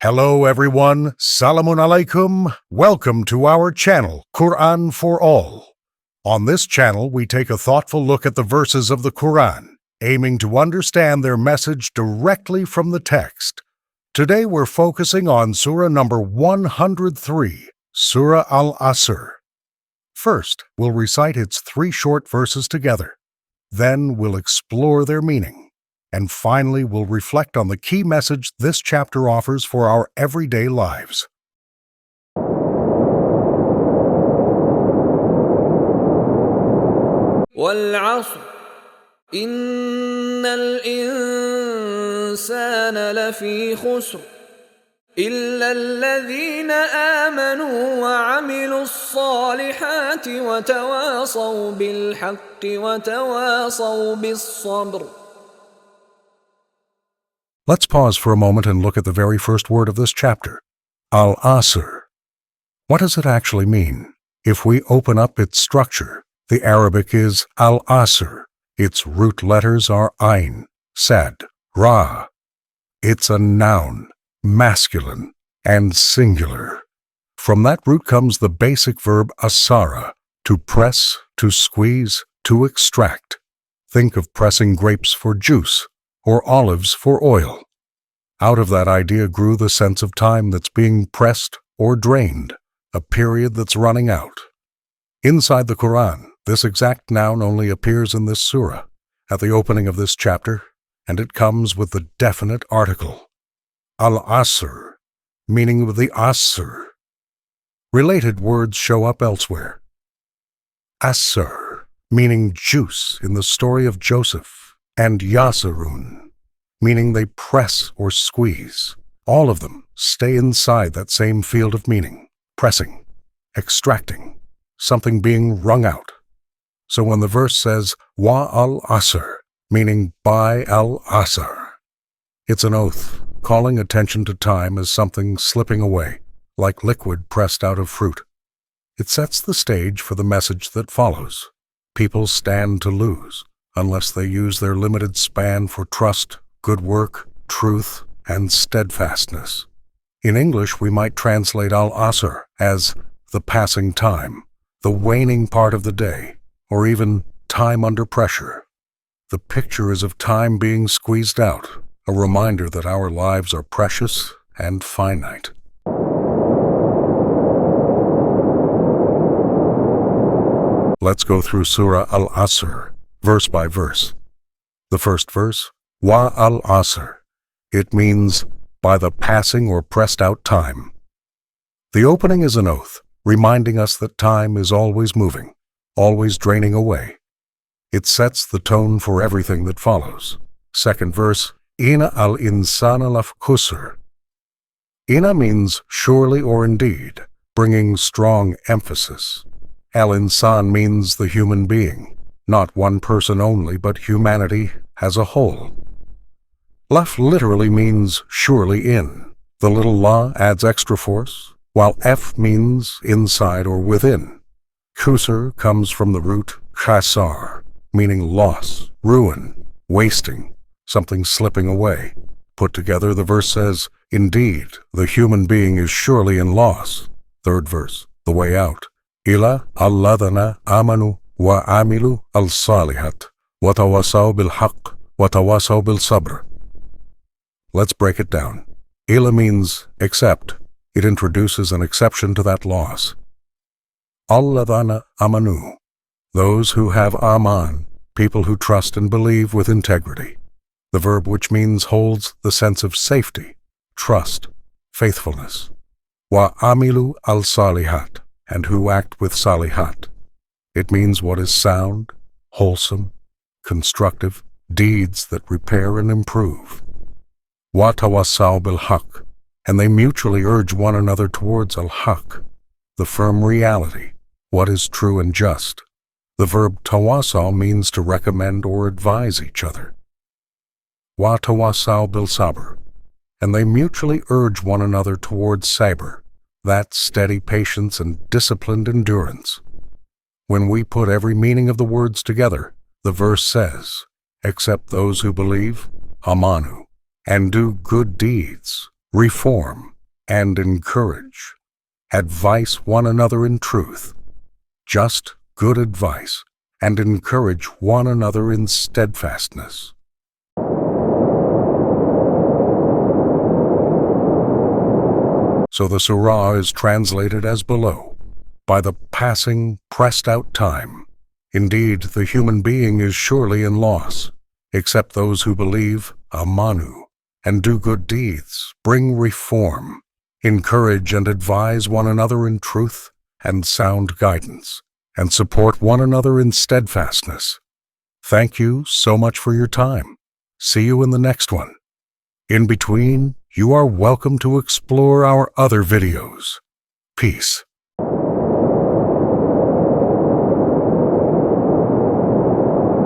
Hello everyone, Salamun Alaikum. Welcome to our channel, Quran for All. On this channel, we take a thoughtful look at the verses of the Quran, aiming to understand their message directly from the text. Today we're focusing on Surah number 103, Surah Al-Asr. First, we'll recite its 3 short verses together. Then we'll explore their meaning. And finally, we'll reflect on the key message this chapter offers for our everyday lives. وَالْعَصْرِ إِنَّ الْإِنسَانَ لَفِي خُسْرٍ إِلَّا الَّذِينَ آمَنُوا وَعَمِلُوا الصَّالِحَاتِ وَتَوَاصَوْا بِالْحَقِّ وَتَوَاصَوْا بِالصَّبْرِ. Let's pause for a moment and look at the very first word of this chapter, Al-Asr. What does it actually mean? If we open up its structure, the Arabic is Al-Asr. Its root letters are Ain, Sad, Ra. It's a noun, masculine, and singular. From that root comes the basic verb asara, to press, to squeeze, to extract. Think of pressing grapes for juice, or olives for oil. Out of that idea grew the sense of time that's being pressed or drained, a period that's running out. Inside the Quran, this exact noun only appears in this surah, at the opening of this chapter, and it comes with the definite article, Al-Asr, meaning the Asr. Related words show up elsewhere. Asr, meaning juice in the story of Joseph, and Yasirun, meaning they press or squeeze. All of them stay inside that same field of meaning, pressing, extracting, something being wrung out. So when the verse says, Wa al-Asr, meaning by al-Asr, it's an oath, calling attention to time as something slipping away, like liquid pressed out of fruit. It sets the stage for the message that follows. People stand to lose, unless they use their limited span for trust, good work, truth, and steadfastness. In English, we might translate Al-Asr as the passing time, the waning part of the day, or even time under pressure. The picture is of time being squeezed out, a reminder that our lives are precious and finite. Let's go through Surah Al-Asr, verse by verse. The first verse, Wa al-Asr. It means by the passing or pressed out time. The opening is an oath, reminding us that time is always moving, always draining away. It sets the tone for everything that follows. Second verse, Inna al-insana laf khusr. Inna means surely or indeed, bringing strong emphasis. Al-insan means the human being. Not one person only, but humanity as a whole. Laf literally means surely in. The little la adds extra force, while f means inside or within. Khusr comes from the root khasar, meaning loss, ruin, wasting, something slipping away. Put together, the verse says, indeed, the human being is surely in loss. Third verse, the way out. Ila alladhana amanu wa amilu al-salihat, wa tawasaw bil-haqq, wa tawasaw bil-sabr. Let's break it down. Ila means except. It introduces an exception to that loss. Alladhana amanu, those who have aman, people who trust and believe with integrity. The verb which means holds the sense of safety, trust, faithfulness. Wa amilu al-salihat, and who act with salihat. It means what is sound, wholesome, constructive, deeds that repair and improve. Wa tawasaw bil-haqq, and they mutually urge one another towards al-haqq, the firm reality, what is true and just. The verb tawasaw means to recommend or advise each other. Wa tawasaw bil-sabr, and they mutually urge one another towards sabr, that steady patience and disciplined endurance. When we put every meaning of the words together, the verse says, except those who believe, amanu, and do good deeds, reform, and encourage. Advise one another in truth. Just, good advice, and encourage one another in steadfastness. So the Surah is translated as below: by the passing, pressed out time. Indeed, the human being is surely in loss, except those who believe, amanu, and do good deeds, bring reform, encourage and advise one another in truth and sound guidance, and support one another in steadfastness. Thank you so much for your time. See you in the next one. In between, you are welcome to explore our other videos. Peace.